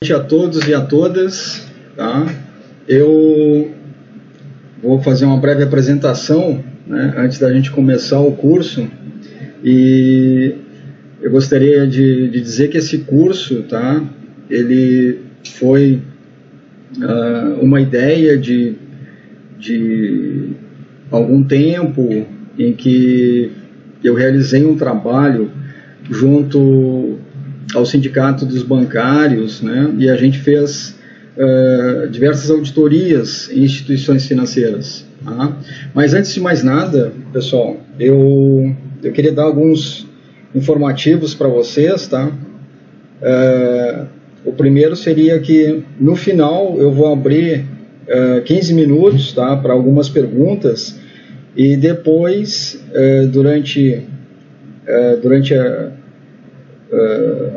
Boa noite a todos e a todas, tá? Eu vou fazer uma breve apresentação, né, antes da gente começar o curso, e eu gostaria de dizer que esse curso, tá, ele foi uma ideia de algum tempo em que eu realizei um trabalho junto ao Sindicato dos Bancários, né, e a gente fez diversas auditorias em instituições financeiras. Tá? Mas antes de mais nada, pessoal, eu queria dar alguns informativos para vocês. Tá? O primeiro seria que no final eu vou abrir 15 minutos, tá, para algumas perguntas, e depois, durante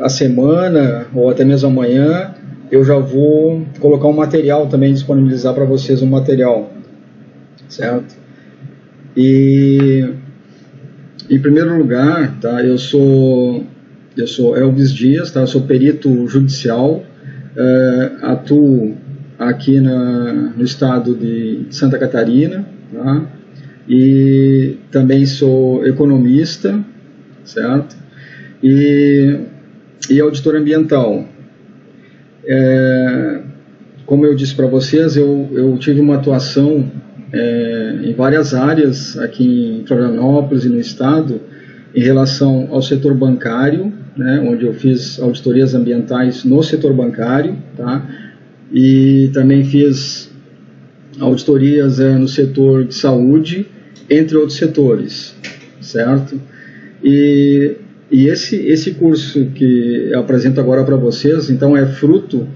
a semana ou até mesmo amanhã, eu já vou colocar um material também, disponibilizar para vocês um material, certo? E em primeiro lugar, tá, eu sou Elvis Dias, tá, eu sou perito judicial, atuo aqui no estado de Santa Catarina, tá? E também sou economista, certo? E auditor ambiental. Como eu disse para vocês, eu tive uma atuação em várias áreas aqui em Florianópolis e no estado em relação ao setor bancário, né, onde eu fiz auditorias ambientais no setor bancário, tá? E também fiz auditorias no setor de saúde, entre outros setores, certo? E esse curso que eu apresento agora para vocês, então, é fruto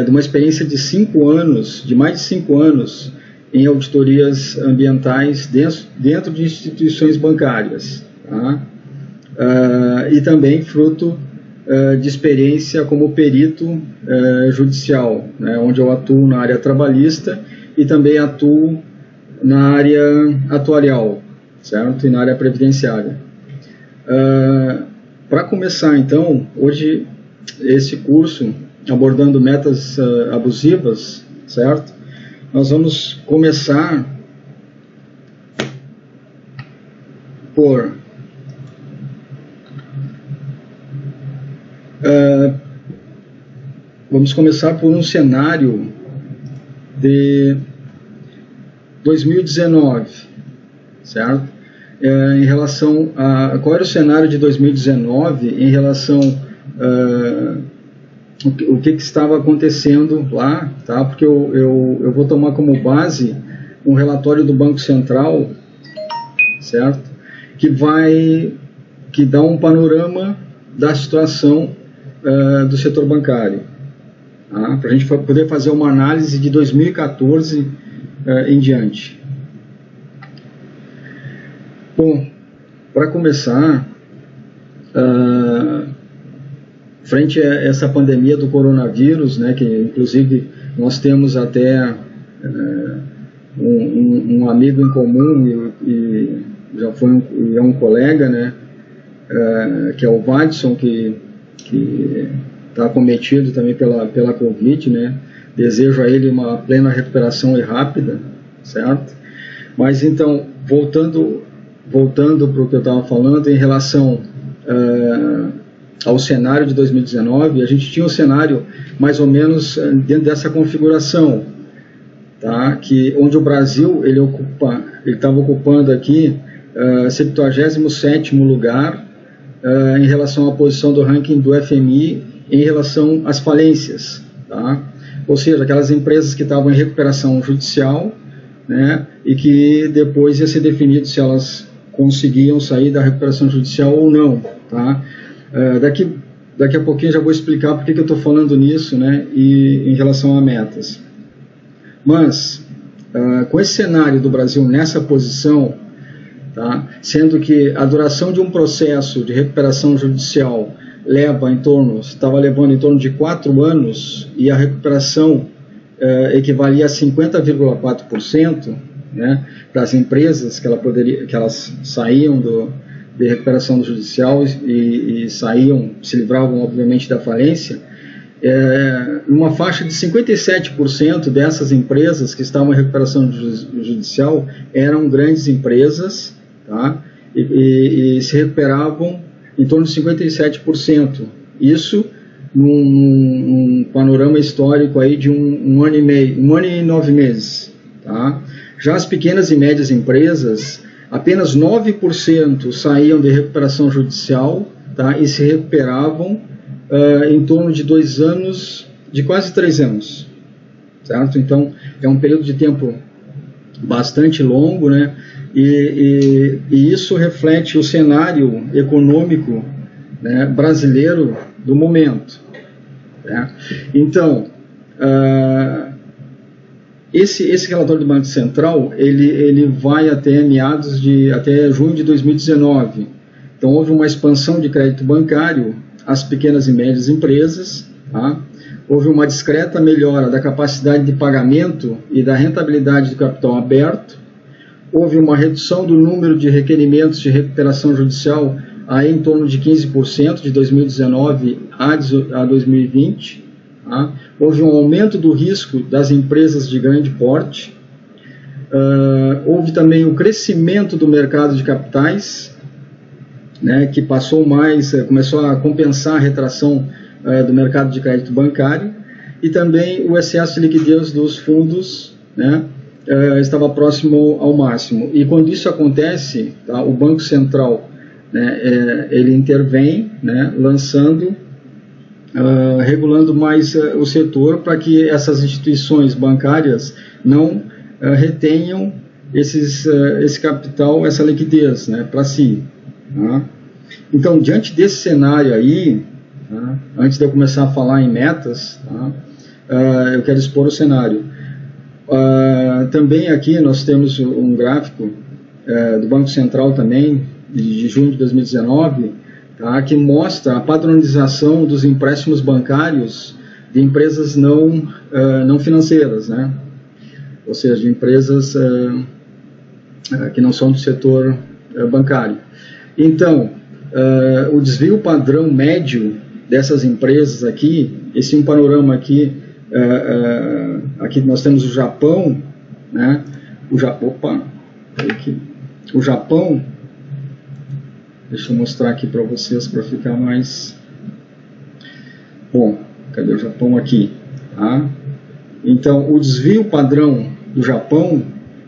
de uma experiência de 5 anos, de mais de 5 anos, em auditorias ambientais dentro de instituições bancárias, tá? E também fruto de experiência como perito judicial, né, onde eu atuo na área trabalhista e também atuo na área atuarial, certo? E na área previdenciária. Para começar, então, hoje esse curso abordando metas abusivas, certo? Nós vamos começar por um cenário de 2019, certo? Em relação a qual era o cenário de 2019 em relação o que estava acontecendo lá, tá? Porque eu vou tomar como base um relatório do Banco Central, certo? Que dá um panorama da situação do setor bancário, tá? Para a gente poder fazer uma análise de 2014 em diante. Bom, para começar, frente a essa pandemia do coronavírus, né, que inclusive nós temos até um amigo em comum e já foi é um colega, né, que é o Vadson, que está acometido também pela Covid, né. Desejo a ele uma plena recuperação e rápida, certo? Mas então, voltando para o que eu estava falando em relação ao cenário de 2019, a gente tinha um cenário mais ou menos dentro dessa configuração, tá? Onde o Brasil ele estava ocupando aqui 77º lugar em relação à posição do ranking do FMI em relação às falências, tá? Ou seja, aquelas empresas que estavam em recuperação judicial, né, e que depois ia ser definido se elas conseguiam sair da recuperação judicial ou não, tá? Daqui a pouquinho já vou explicar por que eu estou falando nisso, né, e em relação a metas. Mas, com esse cenário do Brasil nessa posição, tá, sendo que a duração de um processo de recuperação judicial estava levando em torno de 4 anos e a recuperação equivalia a 50,4%, né, para as empresas que elas saíam de recuperação judicial e se livravam obviamente da falência. uma faixa de 57% dessas empresas que estavam em recuperação judicial eram grandes empresas, tá? E se recuperavam em torno de 57%. Isso num panorama histórico aí de um ano e meio, 1 ano e 9 meses. Tá? Já as pequenas e médias empresas, apenas 9% saíam de recuperação judicial, tá? E se recuperavam em torno de 2 anos, de quase 3 anos. Certo? Então, é um período de tempo bastante longo, né? E isso reflete o cenário econômico, né, brasileiro do momento. Né? Então, esse relatório do Banco Central, ele vai até até junho de 2019. Então, houve uma expansão de crédito bancário às pequenas e médias empresas, tá? Houve uma discreta melhora da capacidade de pagamento e da rentabilidade do capital aberto. Houve uma redução do número de requerimentos de recuperação judicial aí em torno de 15% de 2019 a 2020. Tá? Houve um aumento do risco das empresas de grande porte. Houve também o crescimento do mercado de capitais, né, que começou a compensar a retração do mercado de crédito bancário, e também o excesso de liquidez dos fundos, né, estava próximo ao máximo. E quando isso acontece, tá, o Banco Central, né, ele intervém, né, regulando mais o setor para que essas instituições bancárias não retenham esse capital, essa liquidez, né, para si. Tá? Então, diante desse cenário aí, tá, antes de eu começar a falar em metas, tá, eu quero expor o cenário. Também aqui nós temos um gráfico do Banco Central também, de junho de 2019, tá, que mostra a padronização dos empréstimos bancários de empresas não financeiras, né? Ou seja, de empresas que não são do setor bancário. Então, o desvio padrão médio dessas empresas aqui, esse é um panorama aqui. Aqui nós temos o Japão, né? O Japão, deixa eu mostrar aqui para vocês para ficar mais bom. Cadê o Japão aqui? Tá? Então, o desvio padrão do Japão,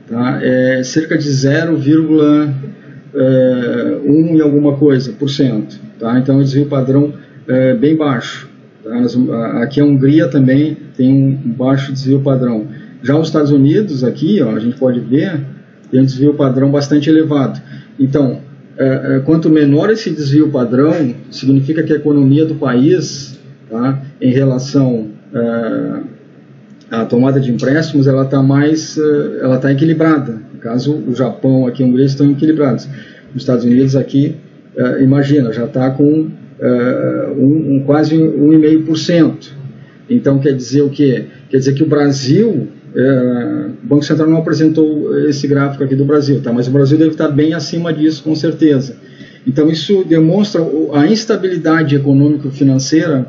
tá, é cerca de 0,1 e alguma coisa por cento. Tá? Então, o desvio padrão é bem baixo. Aqui a Hungria também tem um baixo desvio padrão. Já os Estados Unidos, aqui, ó, a gente pode ver, tem um desvio padrão bastante elevado. Então, quanto menor esse desvio padrão, significa que a economia do país, tá, em relação à tomada de empréstimos, ela está equilibrada. No caso, o Japão aqui e a Hungria estão equilibrados. Os Estados Unidos aqui, imagina, já está com quase 1,5%. Então quer dizer o quê? Quer dizer que o Brasil, o Banco Central não apresentou esse gráfico aqui do Brasil, tá? Mas o Brasil deve estar bem acima disso, com certeza. Então isso demonstra a instabilidade econômico-financeira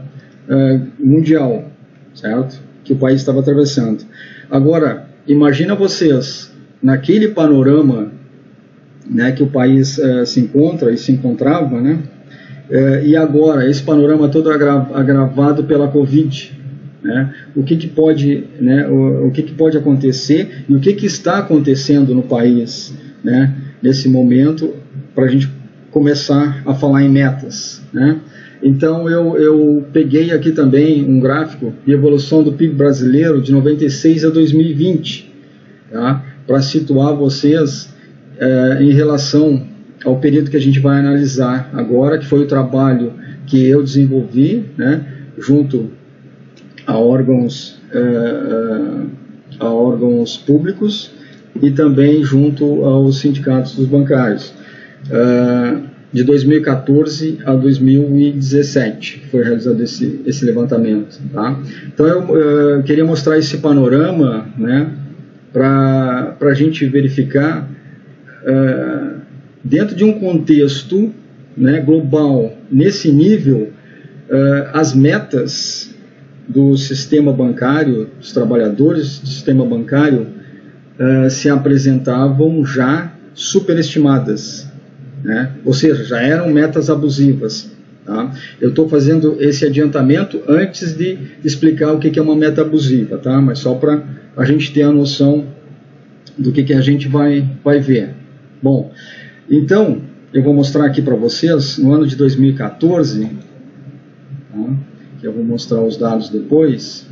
mundial, certo? Que o país estava atravessando. Agora, imagina vocês, naquele panorama, né, que o país se encontra e se encontrava, né? E agora, esse panorama todo agravado pela Covid, né? O que pode acontecer e o que está acontecendo no país, né, nesse momento, para a gente começar a falar em metas, né? Então eu peguei aqui também um gráfico de evolução do PIB brasileiro de 96 a 2020, tá? Para situar vocês em relação ao período que a gente vai analisar agora, que foi o trabalho que eu desenvolvi, né, junto a órgãos públicos e também junto aos sindicatos dos bancários, de 2014 a 2017 foi realizado esse levantamento, tá? Então eu queria mostrar esse panorama, né, para a gente verificar dentro de um contexto, né, global, nesse nível, as metas do sistema bancário, dos trabalhadores do sistema bancário, se apresentavam já superestimadas, né? Ou seja, já eram metas abusivas. Tá? Eu estou fazendo esse adiantamento antes de explicar o que é uma meta abusiva, tá? Mas só para a gente ter a noção do que a gente vai ver. Bom, então eu vou mostrar aqui para vocês, no ano de 2014, tá? Que eu vou mostrar os dados depois,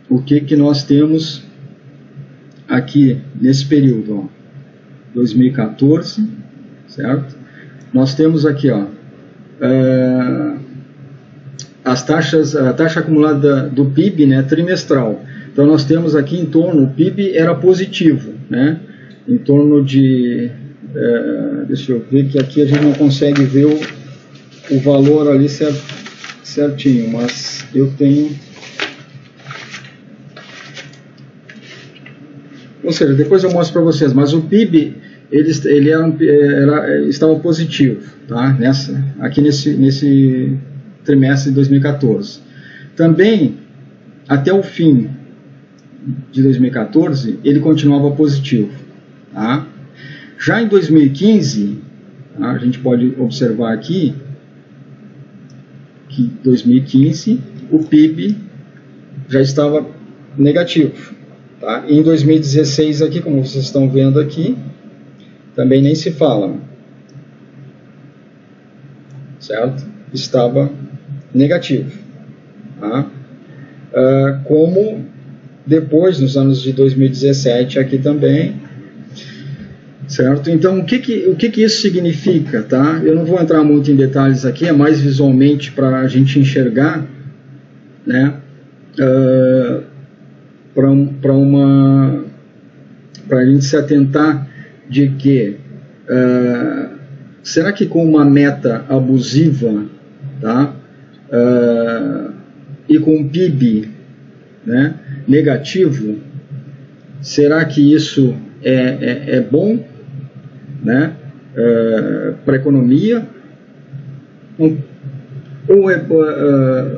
o que nós temos aqui nesse período, ó, 2014, certo? Nós temos aqui, ó, a taxa acumulada do PIB, né, trimestral. Então nós temos aqui em torno, o PIB era positivo, né, em torno de, deixa eu ver que aqui a gente não consegue ver o valor ali certinho, mas eu tenho, ou seja, depois eu mostro para vocês, mas o PIB ele estava positivo, tá? Aqui nesse trimestre de 2014. Também, até o fim de 2014, ele continuava positivo, tá? Já em 2015, tá? A gente pode observar aqui que em 2015 o PIB já estava negativo, tá? E em 2016 aqui, como vocês estão vendo aqui, também nem se fala, certo? Estava negativo, tá? Como depois, nos anos de 2017, aqui também, certo? Então, o que isso significa, tá? Eu não vou entrar muito em detalhes aqui, é mais visualmente para a gente enxergar, né? Para a gente se atentar de que será que com uma meta abusiva, tá, e com um PIB, né, negativo, será que isso é bom, né, para a economia,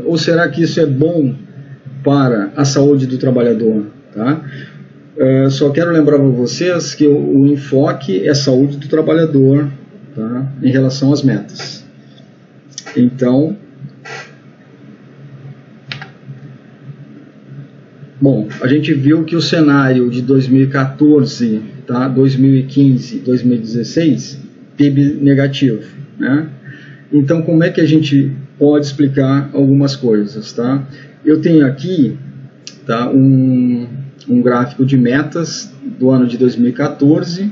ou será que isso é bom para a saúde do trabalhador, tá? Só quero lembrar para vocês que o enfoque é saúde do trabalhador, tá, em relação às metas. Então, bom, a gente viu que o cenário de 2014, tá, 2015, 2016, PIB negativo, né? Então, como é que a gente pode explicar algumas coisas, tá? Eu tenho aqui, tá, um gráfico de metas do ano de 2014,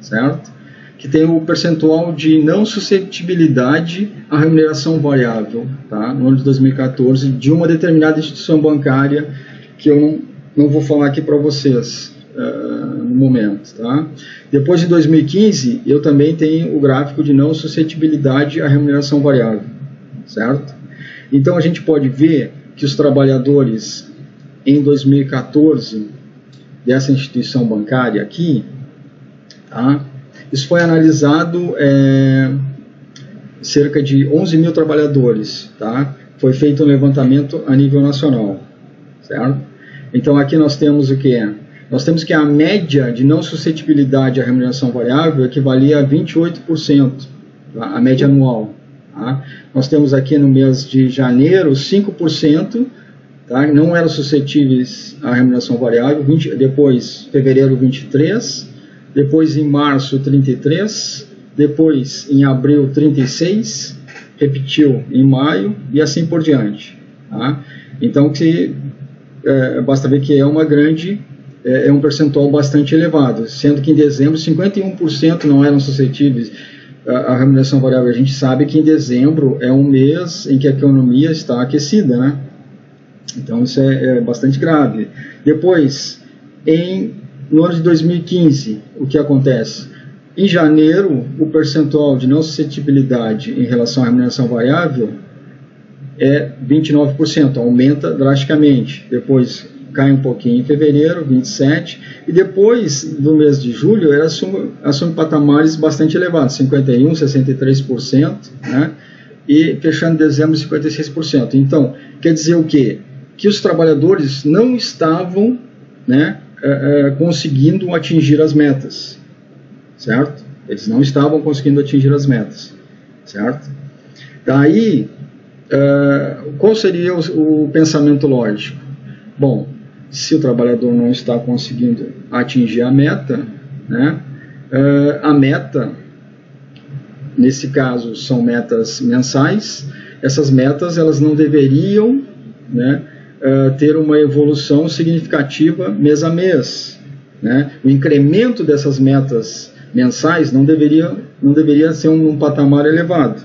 certo? Que tem o percentual de não suscetibilidade à remuneração variável, tá? No ano de 2014, de uma determinada instituição bancária, que eu não vou falar aqui para vocês no momento, tá? Depois de 2015, eu também tenho o gráfico de não suscetibilidade à remuneração variável, certo? Então a gente pode ver que os trabalhadores em 2014 dessa instituição bancária aqui, tá? Isso foi analisado cerca de 11 mil trabalhadores, tá? Foi feito um levantamento a nível nacional, certo? Então aqui nós temos o que? Nós temos que a média de não suscetibilidade à remuneração variável equivalia a 28%, tá? A média anual, tá? Nós temos aqui no mês de janeiro 5%, tá? Não eram suscetíveis à remuneração variável, depois fevereiro 23%, depois em março 33%, depois em abril 36%, repetiu em maio e assim por diante, tá? Então basta ver que é um percentual bastante elevado, sendo que em dezembro 51% não eram suscetíveis à remuneração variável. A gente sabe que em dezembro é um mês em que a economia está aquecida, né? Então isso é bastante grave. Depois, no ano de 2015, o que acontece? Em janeiro, o percentual de não suscetibilidade em relação à remuneração variável é 29%, aumenta drasticamente. Depois cai um pouquinho em fevereiro, 27%, e depois, no mês de julho, assume patamares bastante elevados, 51%, 63%, né? e fechando em dezembro 56%. Então, quer dizer o quê? Que os trabalhadores não estavam, né, conseguindo atingir as metas, certo? Eles não estavam conseguindo atingir as metas, certo? Daí, qual seria o pensamento lógico? Bom, se o trabalhador não está conseguindo atingir a meta, né, a meta, nesse caso, são metas mensais. Essas metas, elas não deveriam, né, ter uma evolução significativa mês a mês, né? O incremento dessas metas mensais não deveria ser um patamar elevado,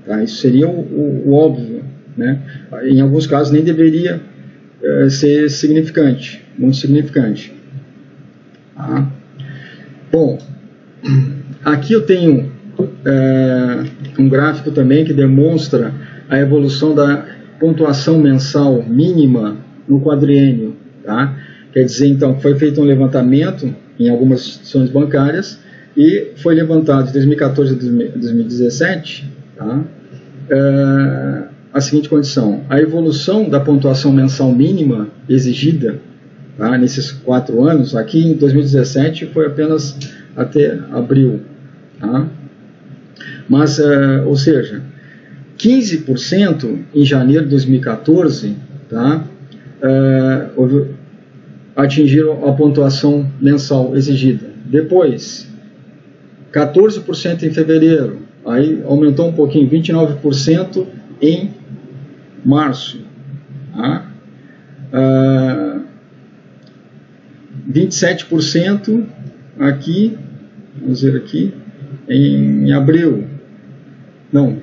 tá? Isso seria o óbvio, né? Em alguns casos nem deveria ser significante, muito significante, tá? Bom, aqui eu tenho um gráfico também que demonstra a evolução da pontuação mensal mínima no quadriênio, tá? Quer dizer, então, foi feito um levantamento em algumas instituições bancárias e foi levantado de 2014 a 2017, tá? A seguinte condição: a evolução da pontuação mensal mínima exigida, tá, nesses 4 anos, aqui em 2017 foi apenas até abril, tá? Mas, ou seja, 15% em janeiro de 2014, tá, atingiram a pontuação mensal exigida. Depois, 14% em fevereiro, aí aumentou um pouquinho, 29% em março, tá? 27% aqui, vamos ver aqui, em abril, não,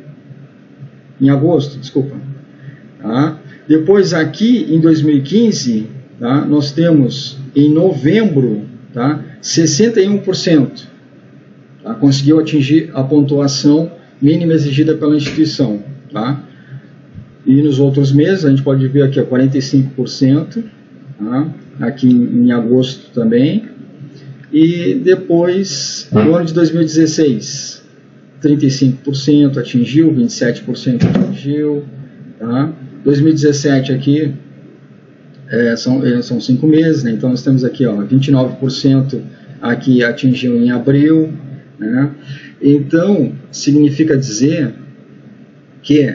em agosto, desculpa, tá? Depois aqui em 2015, tá, nós temos em novembro, tá, 61%, tá, conseguiu atingir a pontuação mínima exigida pela instituição, tá? E nos outros meses a gente pode ver aqui 45%, tá? Aqui em agosto também, e depois no ano de 2016 35% atingiu, 27% atingiu, tá? 2017 aqui são 5 meses, né? Então nós temos aqui 29% aqui atingiu em abril, né? Então significa dizer que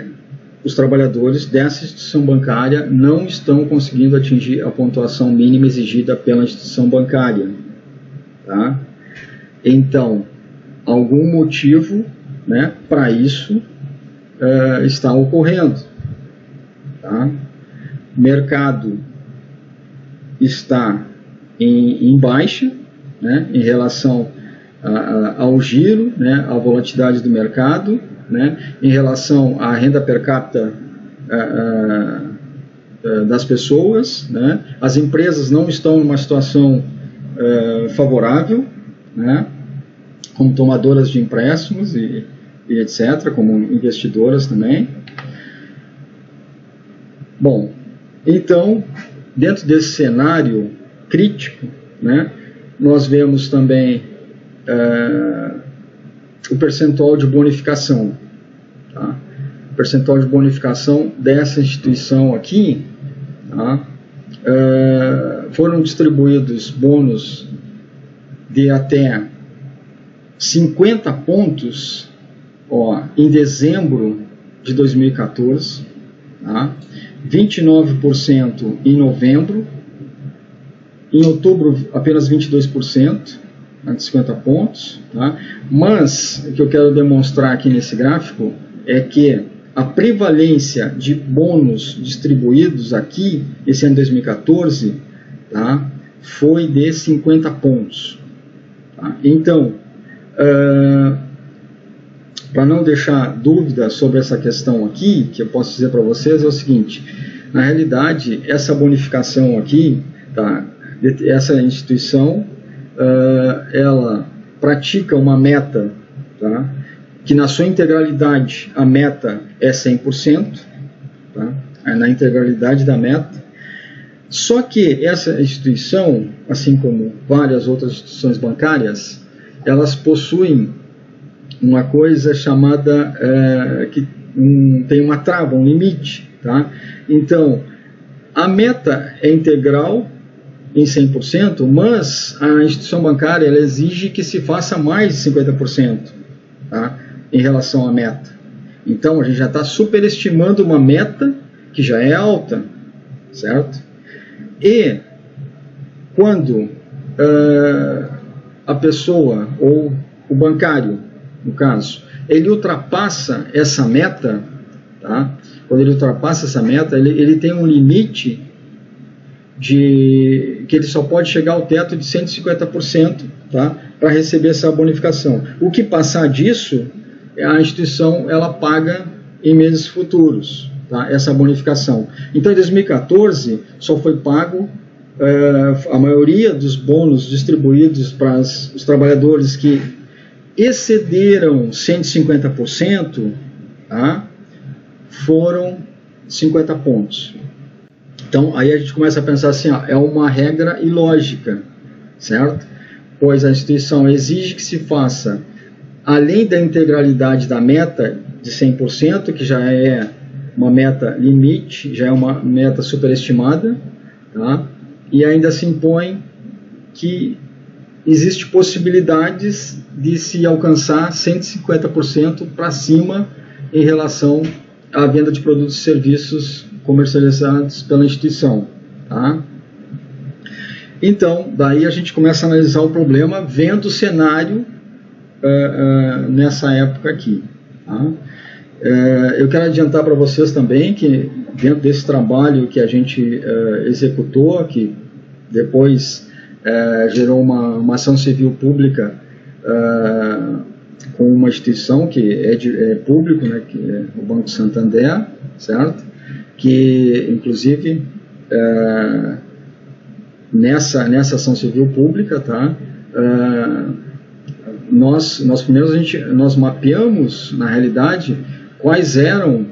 os trabalhadores dessa instituição bancária não estão conseguindo atingir a pontuação mínima exigida pela instituição bancária, tá? Então, algum motivo, né, para isso está ocorrendo, tá? O mercado está em baixa, né, em relação ao giro, né, à volatilidade do mercado, né, em relação à renda per capita das pessoas, né? As empresas não estão numa situação favorável, né, como tomadoras de empréstimos e etc., como investidoras também. Bom, então, dentro desse cenário crítico, né, nós vemos também o percentual de bonificação, tá? O percentual de bonificação dessa instituição aqui, tá? Foram distribuídos bônus de até 50 pontos, em dezembro de 2014, tá? 29% em novembro, em outubro apenas 22%, de 50 pontos, tá? Mas o que eu quero demonstrar aqui nesse gráfico é que a prevalência de bônus distribuídos aqui, esse ano de 2014, tá, foi de 50 pontos. Tá? Então, para não deixar dúvida sobre essa questão aqui, que eu posso dizer para vocês é o seguinte: na realidade, essa bonificação aqui, tá, essa instituição, ela pratica uma meta, tá, que na sua integralidade a meta é 100%, tá, na integralidade da meta. Só que essa instituição, assim como várias outras instituições bancárias, elas possuem uma coisa chamada, tem uma trava, um limite, tá? Então, a meta é integral em 100%, mas a instituição bancária ela exige que se faça mais de 50%, tá? Em relação à meta. Então, a gente já está superestimando uma meta que já é alta, certo? E quando a pessoa, ou o bancário, no caso, ele ultrapassa essa meta, tá? Quando ele ultrapassa essa meta, ele tem um limite que ele só pode chegar ao teto de 150%, tá? Para receber essa bonificação. O que passar disso, a instituição ela paga em meses futuros, tá? Essa bonificação. Então, em 2014, só foi pago a maioria dos bônus distribuídos para os trabalhadores que excederam 150%, tá? Foram 50 pontos. Então, aí a gente começa a pensar assim, é uma regra ilógica, certo? Pois a instituição exige que se faça, além da integralidade da meta de 100%, que já é uma meta limite, já é uma meta superestimada, tá? E ainda se impõe que existe possibilidades de se alcançar 150% para cima em relação à venda de produtos e serviços comercializados pela instituição, tá? Então, daí a gente começa a analisar o problema vendo o cenário nessa época aqui, tá? Eu quero adiantar para vocês também que dentro desse trabalho que a gente executou, que depois gerou uma ação civil pública com uma instituição que é público, né, que é o Banco Santander, certo? Que, inclusive, nessa ação civil pública, tá? Nós mapeamos, na realidade, quais eram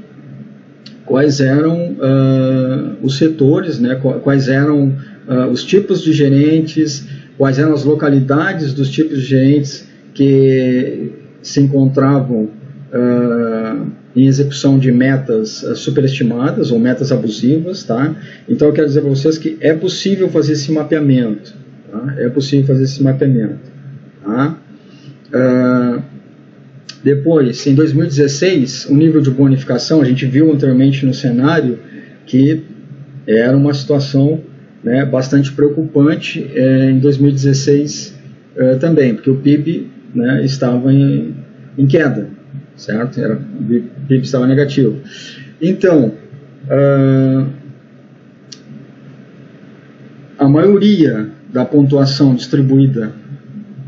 os setores, né? Quais eram os tipos de gerentes, quais eram as localidades dos tipos de gerentes que se encontravam em execução de metas superestimadas ou metas abusivas, tá? Então eu quero dizer para vocês que é possível fazer esse mapeamento, tá? É possível fazer esse mapeamento, tá? Depois, em 2016, o nível de bonificação, a gente viu anteriormente no cenário que era uma situação, né, bastante preocupante em 2016 também, porque o PIB, né, estava em queda, certo? O PIB estava negativo. Então, a maioria da pontuação distribuída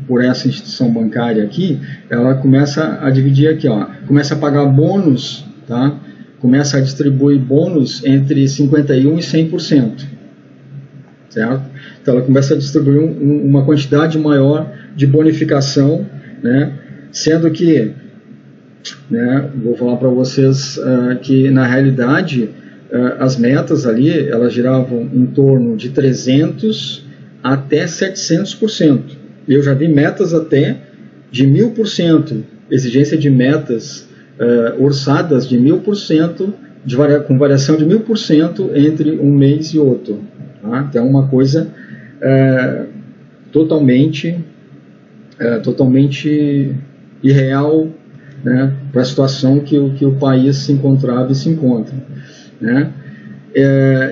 por essa instituição bancária aqui, ela começa a dividir aqui, ó, começa a pagar bônus, tá? Começa a distribuir bônus entre 51% e 100%, certo? Então ela começa a distribuir uma quantidade maior de bonificação, né? Sendo que, né, vou falar para vocês que na realidade as metas ali, elas giravam em torno de 300% até 700%. Eu já vi metas até de 1000%, exigência de metas orçadas de 1000%, com variação de 1000% entre um mês e outro. Tá? Então é uma coisa totalmente irreal, né, para a situação que o país se encontrava e se encontra, né?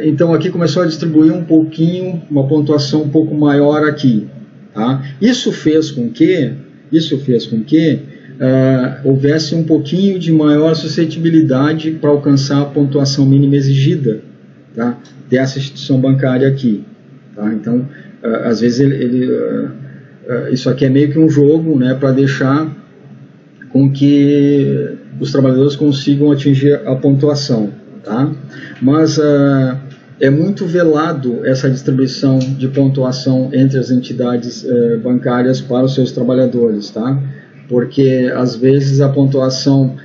Então aqui começou a distribuir um pouquinho, uma pontuação um pouco maior aqui, tá? Isso fez com que houvesse um pouquinho de maior suscetibilidade para alcançar a pontuação mínima exigida, tá, dessa instituição bancária aqui, tá? Então às vezes isso aqui é meio que um jogo, né, para deixar com que os trabalhadores consigam atingir a pontuação, tá? Mas é muito velado essa distribuição de pontuação entre as entidades bancárias para os seus trabalhadores, tá? Porque às vezes a pontuação,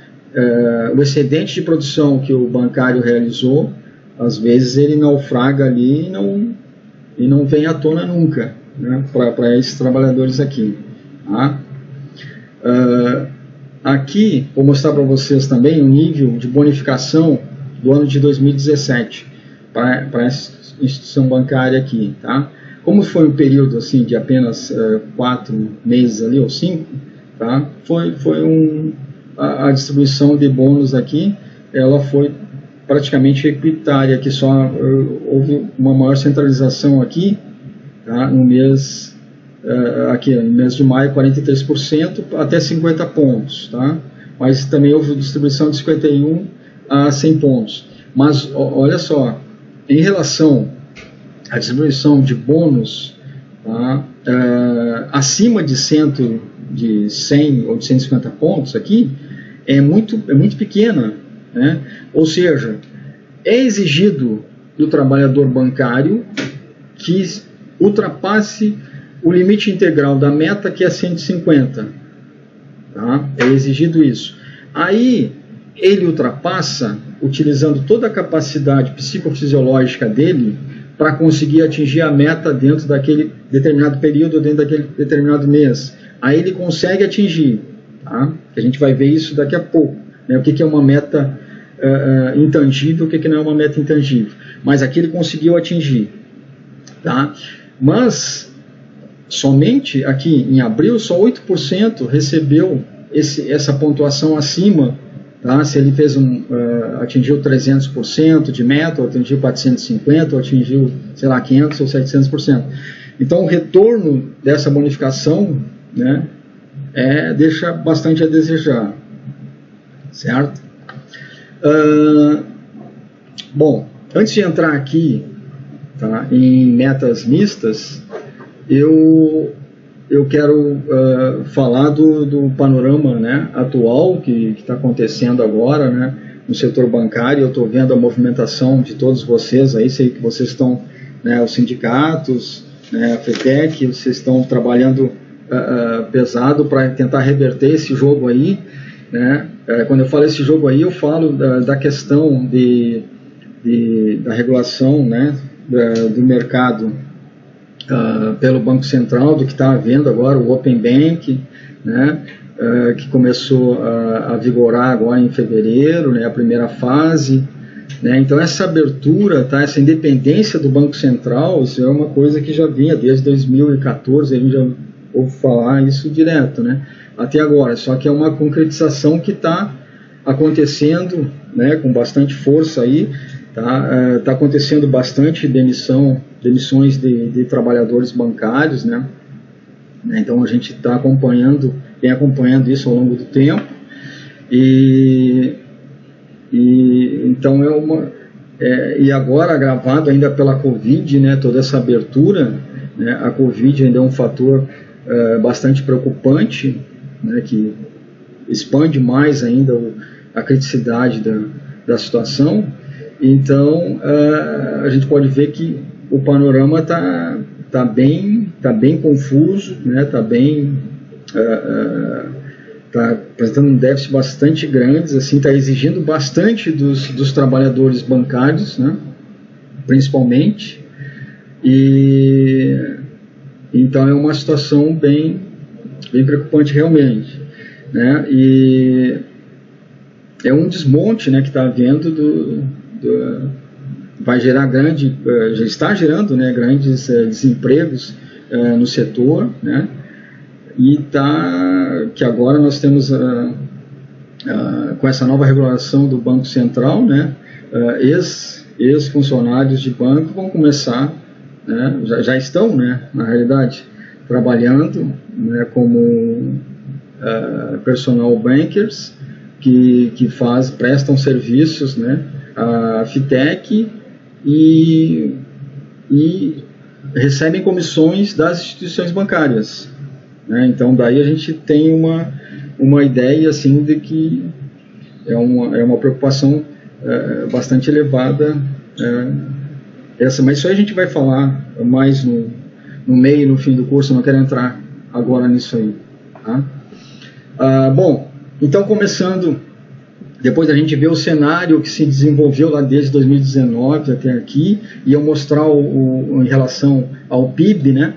o excedente de produção que o bancário realizou, às vezes ele naufraga ali e não vem à tona nunca, né, para esses trabalhadores aqui, tá? aqui vou mostrar para vocês também o nível de bonificação do ano de 2017 para essa instituição bancária aqui, tá? Como foi um período assim de apenas 4 meses ali ou 5, tá? Foi a distribuição de bônus aqui, ela foi praticamente equitária, que só houve uma maior centralização aqui, tá? No mês no mês de maio 43% até 50 pontos, tá? Mas também houve distribuição de 51 a 100 pontos. Mas olha só, em relação à distribuição de bônus, tá? Acima de 100 ou de 150 pontos aqui é muito pequena, né? Ou seja, é exigido do trabalhador bancário que ultrapasse o limite integral da meta, que é 150, tá? É exigido isso. Aí ele ultrapassa utilizando toda a capacidade psicofisiológica dele para conseguir atingir a meta dentro daquele determinado período, dentro daquele determinado mês. Aí ele consegue atingir, tá? A gente vai ver isso daqui a pouco, né? O que é uma meta intangível, o que não é uma meta intangível. Mas aqui ele conseguiu atingir, tá? Mas somente aqui em abril, só 8% recebeu essa pontuação acima, tá? Se ele fez atingiu 300% de meta, ou atingiu 450%, ou atingiu, sei lá, 500% ou 700%. Então o retorno dessa bonificação, né, deixa bastante a desejar, certo? Bom, antes de entrar aqui, tá, em metas mistas, eu quero falar do panorama, né, atual que está acontecendo agora, né, no setor bancário. Eu estou vendo a movimentação de todos vocês aí, sei que vocês estão, né, os sindicatos, né, a FETEC, vocês estão trabalhando pesado para tentar reverter esse jogo aí, né? Quando eu falo esse jogo aí, eu falo da questão da regulação, né, do mercado pelo Banco Central, do que está havendo agora, o Open Bank, né, que começou a vigorar agora em fevereiro, né, a primeira fase, né. Então essa abertura, tá, essa independência do Banco Central, isso é uma coisa que já vinha desde 2014, a gente já ouve falar isso direto, né, até agora, só que é uma concretização que está acontecendo, né, com bastante força aí. Tá acontecendo bastante demissões de trabalhadores bancários, né? Então a gente vem acompanhando isso ao longo do tempo, e então e agora agravado ainda pela Covid, né? Toda essa abertura, né? A Covid ainda é um fator bastante preocupante, né? Que expande mais ainda a criticidade da situação. Então a gente pode ver que o panorama tá bem confuso, né? Tá apresentando um déficit bastante grande, assim, está exigindo bastante dos trabalhadores bancários, né? Principalmente, e então é uma situação bem preocupante realmente, né? E é um desmonte, né, que está havendo vai gerar já está gerando, né, grandes desempregos no setor, né, e que agora nós temos com essa nova regulação do Banco Central, né, ex-funcionários de banco vão começar, né, já estão, né, na realidade, trabalhando, né, como personal bankers, que prestam serviços, né, a FITEC, e recebem comissões das instituições bancárias, né? Então daí a gente tem uma ideia, assim, de que é uma preocupação bastante elevada, mas isso aí a gente vai falar mais no meio e no fim do curso. Eu não quero entrar agora nisso aí, tá? Bom, então, começando, depois da gente ver o cenário que se desenvolveu lá desde 2019 até aqui, e eu mostrar em relação ao PIB, né,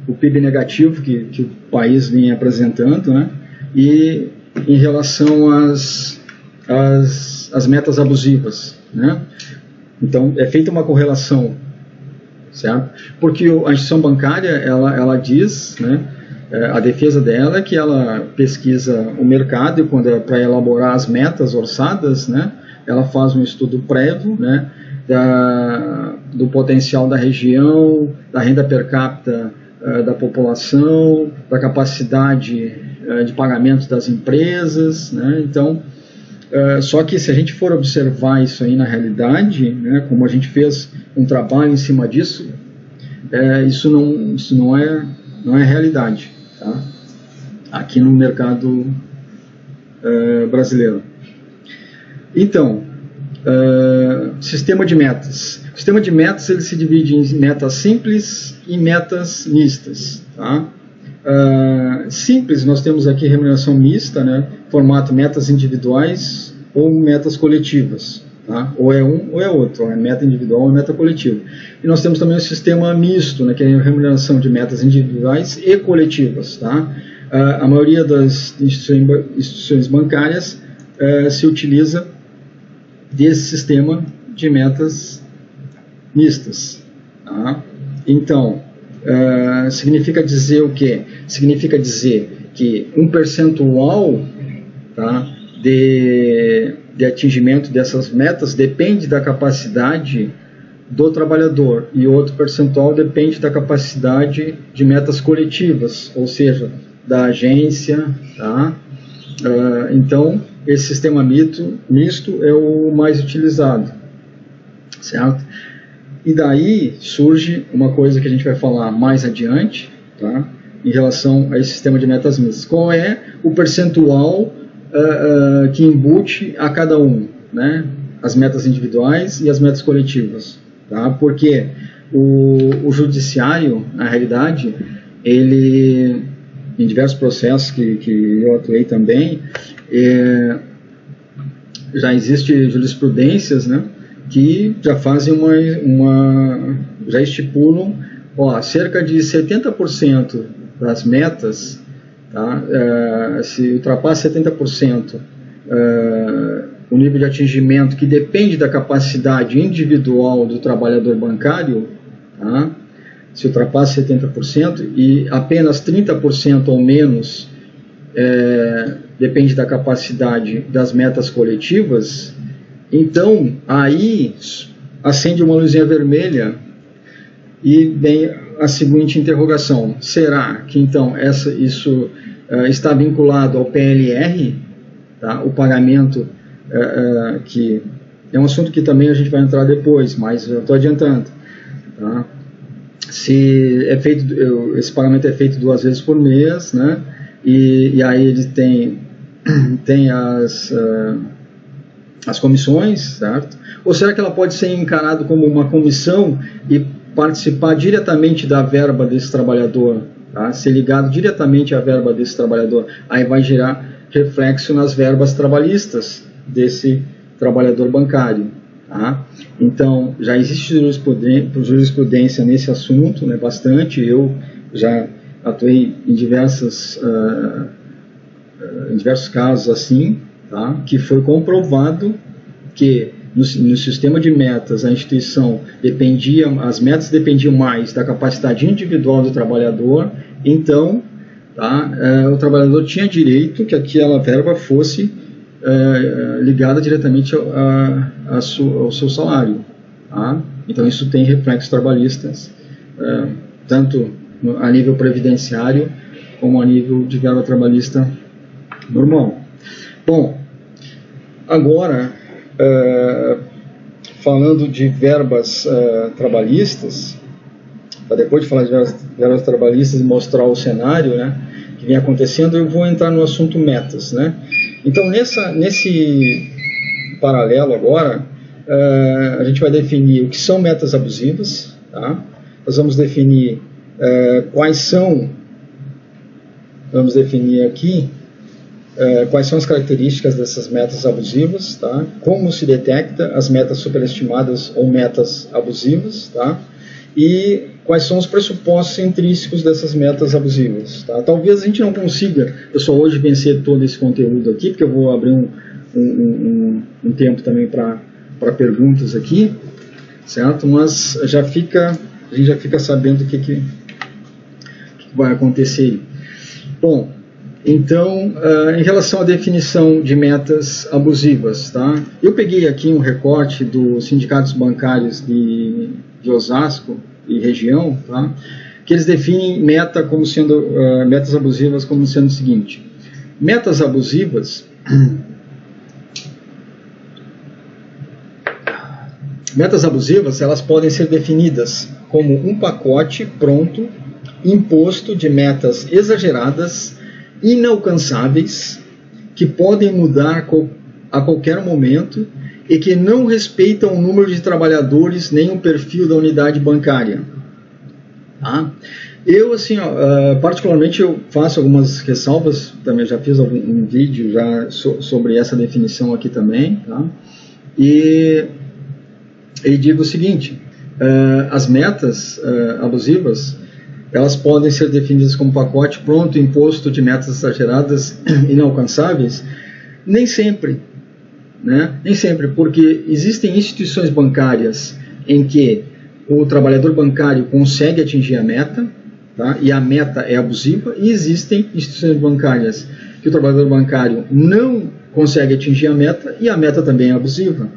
o PIB negativo que o país vem apresentando, né, e em relação às metas abusivas, né? Então, é feita uma correlação, certo? Porque a instituição bancária, ela diz, né, a defesa dela é que ela pesquisa o mercado e quando é para elaborar as metas orçadas, né, ela faz um estudo prévio, né, do potencial da região, da renda per capita da população, da capacidade de pagamento das empresas, né? Então, só que se a gente for observar isso aí na realidade, né, como a gente fez um trabalho em cima disso, isso não é realidade, tá? Aqui no mercado brasileiro. Então, sistema de metas. O sistema de metas ele se divide em metas simples e metas mistas, tá? Simples, nós temos aqui remuneração mista, né? Formato metas individuais ou metas coletivas, tá? Ou é um ou é outro, é meta individual ou meta coletiva. E nós temos também o sistema misto, né? Que é a remuneração de metas individuais e coletivas, tá? A maioria das instituições bancárias se utiliza desse sistema de metas mistas, tá? Então, significa dizer o quê? Significa dizer que um percentual, tá, de atingimento dessas metas depende da capacidade do trabalhador e outro percentual depende da capacidade de metas coletivas, ou seja, da agência, tá? Então, esse sistema misto é o mais utilizado, certo? E daí surge uma coisa que a gente vai falar mais adiante, tá? Em relação a esse sistema de metas mistas. Qual é o percentual que embute a cada um, né? As metas individuais e as metas coletivas, tá? Porque o judiciário, na realidade, ele, em diversos processos que eu atuei também, já existe jurisprudências, né, que já fazem já estipulam, cerca de 70% das metas, tá, se ultrapassa 70% o nível de atingimento que depende da capacidade individual do trabalhador bancário, tá, se ultrapassa 70% e apenas 30% ou menos depende da capacidade das metas coletivas, então aí acende uma luzinha vermelha e vem a seguinte interrogação: será que então isso está vinculado ao PLR, tá? O pagamento, que é um assunto que também a gente vai entrar depois, mas eu estou adiantando, tá? Se esse pagamento é feito 2 vezes por mês, né? E aí ele tem as comissões, certo? Ou será que ela pode ser encarada como uma comissão e participar diretamente da verba desse trabalhador, tá? Ser ligado diretamente à verba desse trabalhador, aí vai gerar reflexo nas verbas trabalhistas desse trabalhador bancário, tá? Então, já existe jurisprudência nesse assunto, né, bastante. Eu já atuei em diversos casos assim, tá? Que foi comprovado que no sistema de metas a instituição as metas dependiam mais da capacidade individual do trabalhador, então, tá, o trabalhador tinha direito que aquela verba fosse ligada diretamente ao seu salário, tá? Então isso tem reflexos trabalhistas, tanto a nível previdenciário como a nível de verba trabalhista normal. Bom, agora falando de verbas trabalhistas, depois de falar de verbas trabalhistas e mostrar o cenário, né, que vem acontecendo, eu vou entrar no assunto metas, né? Então nesse paralelo agora, a gente vai definir o que são metas abusivas, tá? Nós vamos definir vamos definir aqui quais são as características dessas metas abusivas, tá? Como se detecta as metas superestimadas ou metas abusivas, tá? e quais são os pressupostos intrínsecos dessas metas abusivas. Tá? Talvez a gente não consiga, pessoal, hoje vencer todo esse conteúdo aqui, porque eu vou abrir um tempo também para perguntas aqui, certo? Mas a gente já fica sabendo o que vai acontecer. Bom, então, em relação à definição de metas abusivas, tá? Eu peguei aqui um recorte dos sindicatos bancários de Osasco e região, tá? Que eles definem metas abusivas como sendo o seguinte: metas abusivas elas podem ser definidas como um pacote pronto, imposto de metas exageradas, inalcançáveis, que podem mudar a qualquer momento e que não respeitam o número de trabalhadores nem o perfil da unidade bancária. Tá? Eu, assim, particularmente, eu faço algumas ressalvas, também já fiz um vídeo já sobre essa definição aqui também, tá? E digo o seguinte: as metas abusivas, elas podem ser definidas como pacote pronto, imposto de metas exageradas, inalcançáveis? Nem sempre, né? Nem sempre, porque existem instituições bancárias em que o trabalhador bancário consegue atingir a meta, tá? E a meta é abusiva, e existem instituições bancárias que o trabalhador bancário não consegue atingir a meta e a meta também é abusiva.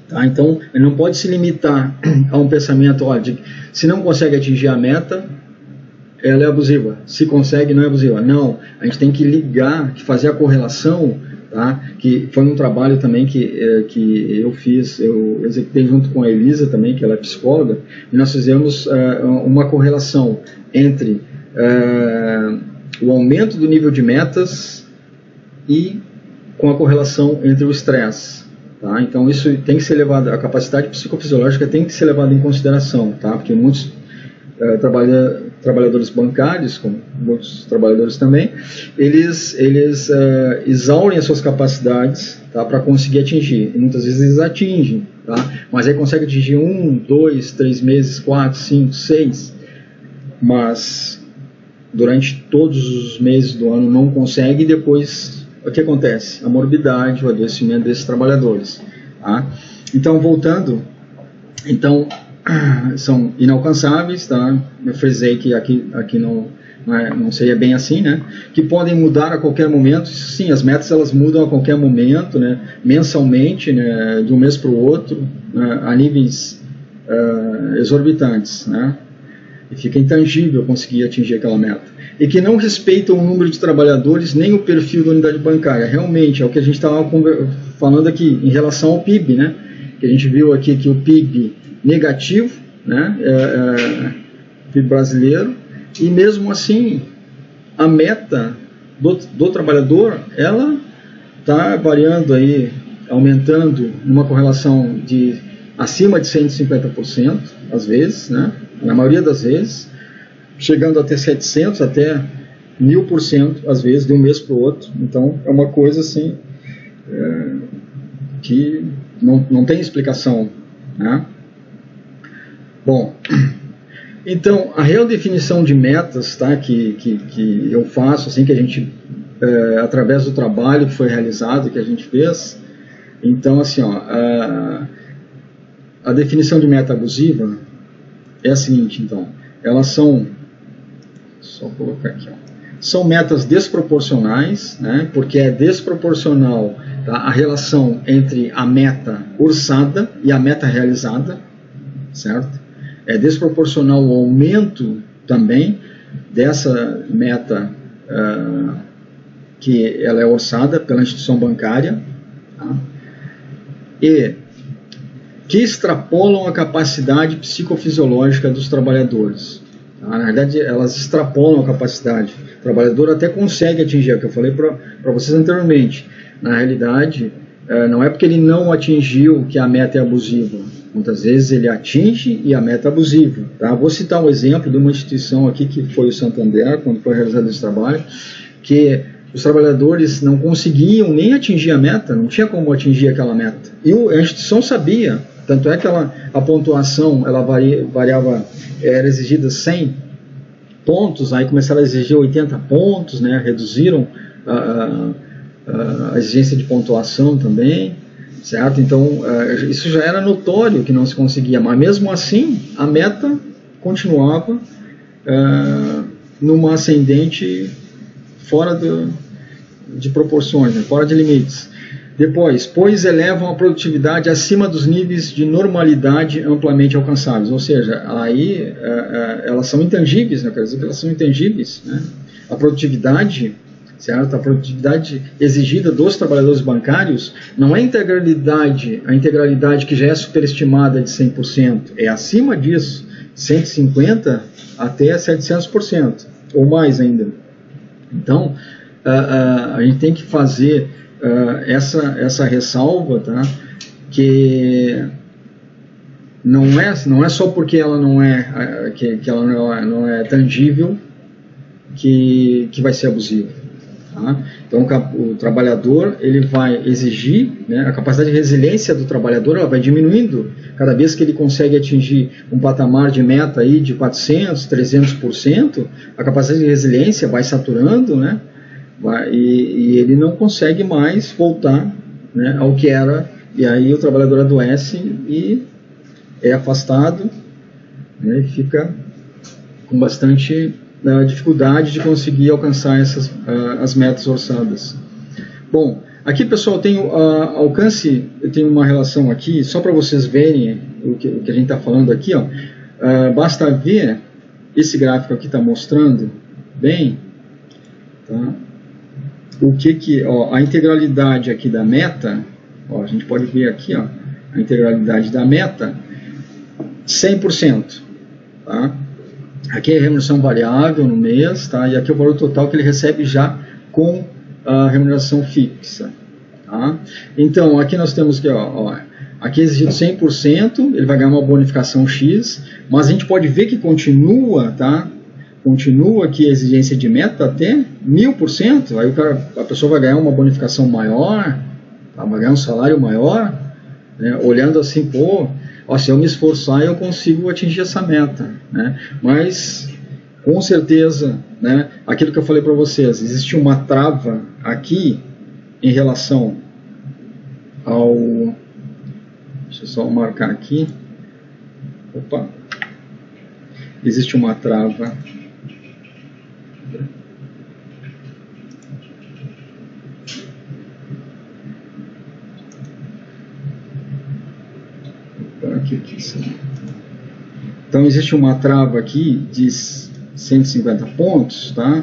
Tá? Então, ele não pode se limitar a um pensamento, se não consegue atingir a meta, ela é abusiva. Se consegue, não é abusiva. Não, a gente tem que ligar, fazer a correlação, tá? Que foi um trabalho também que eu fiz, eu executei junto com a Elisa também, que ela é psicóloga, e nós fizemos uma correlação entre o aumento do nível de metas e com a correlação entre o estresse. Tá? Então isso tem que ser levado, a capacidade psicofisiológica tem que ser levada em consideração, tá? Porque muitos trabalhadores bancários, como muitos trabalhadores também, eles exaurem as suas capacidades, tá? Para conseguir atingir, e muitas vezes eles atingem, tá? Mas aí consegue atingir 1, 2, 3 meses, 4, 5, 6, mas durante todos os meses do ano não consegue, e depois o que acontece? A morbidade, o adoecimento desses trabalhadores. Tá? Então, voltando, são inalcançáveis, tá? Eu frisei que aqui não seria bem assim, né? Que podem mudar a qualquer momento. Sim, as metas elas mudam a qualquer momento, né? Mensalmente, né? De um mês para o outro, né? A níveis exorbitantes, né? E fica intangível conseguir atingir aquela meta. E que não respeitam o número de trabalhadores nem o perfil da unidade bancária. Realmente, é o que a gente estava falando aqui em relação ao PIB, né? Que a gente viu aqui que o PIB negativo, né? PIB brasileiro, e mesmo assim a meta do trabalhador, ela está variando aí, aumentando numa correlação de acima de 150%, às vezes, né? Na maioria das vezes, chegando até 700%, até 1000%, às vezes, de um mês para o outro. Então, é uma coisa assim que não tem explicação, né? Bom, então, a real definição de metas, tá, que eu faço, assim, que a gente, através do trabalho que foi realizado, que a gente fez, então, assim, a definição de meta abusiva é a seguinte, então, elas são, só colocar aqui, são metas desproporcionais, né, porque é desproporcional, tá, a relação entre a meta orçada e a meta realizada, certo? É desproporcional o aumento também dessa meta que ela é orçada pela instituição bancária, tá? E que extrapolam a capacidade psicofisiológica dos trabalhadores. Tá? Na verdade, elas extrapolam a capacidade. O trabalhador até consegue atingir, é o que eu falei para vocês anteriormente. Na realidade, não é porque ele não atingiu que a meta é abusiva. Muitas vezes ele atinge e a meta é abusiva. Tá? Vou citar um exemplo de uma instituição aqui, que foi o Santander, quando foi realizado esse trabalho, que os trabalhadores não conseguiam nem atingir a meta, não tinha como atingir aquela meta. E a instituição sabia, Tanto é que a pontuação ela variava, era exigida 100 pontos, aí começaram a exigir 80 pontos, né? Reduziram a exigência de pontuação também, certo? Então, isso já era notório que não se conseguia, mas mesmo assim, a meta continuava numa ascendente fora de proporções, né? Fora de limites. Depois, pois elevam a produtividade acima dos níveis de normalidade amplamente alcançáveis, ou seja, aí elas são intangíveis, né? Quer dizer que elas são intangíveis, né? A produtividade, certo? A produtividade exigida dos trabalhadores bancários não é a integralidade que já é superestimada de 100%, é acima disso, 150% até 700%, ou mais ainda. Então, a gente tem que fazer essa ressalva, tá? Que não é só porque ela não é que ela não é tangível que vai ser abusiva, tá? Então o trabalhador ele vai exigir, né, a capacidade de resiliência do trabalhador ela vai diminuindo cada vez que ele consegue atingir um patamar de meta aí de 400%, 300%, a capacidade de resiliência vai saturando, né? E ele não consegue mais voltar, né, ao que era, e aí o trabalhador adoece e é afastado, né, e fica com bastante dificuldade de conseguir alcançar as metas orçadas. Bom, aqui pessoal tem alcance, eu tenho uma relação aqui, só para vocês verem o que a gente está falando aqui, ó. Basta ver, esse gráfico aqui está mostrando bem, tá? A integralidade aqui da meta, ó, a gente pode ver aqui, ó, a integralidade da meta, 100%, tá? Aqui é a remuneração variável no mês, tá? E aqui é o valor total que ele recebe já com a remuneração fixa, tá? Então, aqui nós temos que, aqui é exigido 100%, ele vai ganhar uma bonificação X, mas a gente pode ver que continua, tá? Continua aqui a exigência de meta até 1000%, aí a pessoa vai ganhar uma bonificação maior, tá? Vai ganhar um salário maior, né? Olhando assim, se eu me esforçar eu consigo atingir essa meta, né? Mas com certeza, né, aquilo que eu falei para vocês, existe uma trava aqui em relação ao, deixa eu só marcar aqui, existe uma trava então existe uma trava aqui de 150 pontos, tá?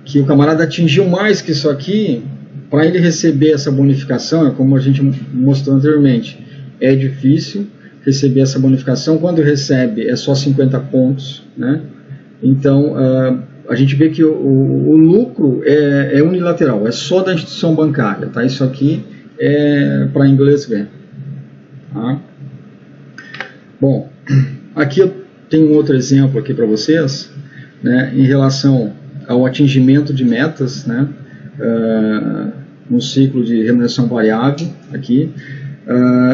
Que o camarada atingiu mais que isso aqui, para ele receber essa bonificação, como a gente mostrou anteriormente, é difícil receber essa bonificação. Quando recebe é só 50 pontos, né? Então a gente vê que o lucro é unilateral, é só da instituição bancária, tá? Isso aqui é para inglês ver, tá? Bom, aqui eu tenho um outro exemplo aqui para vocês, né, em relação ao atingimento de metas, né, no ciclo de remuneração variável aqui.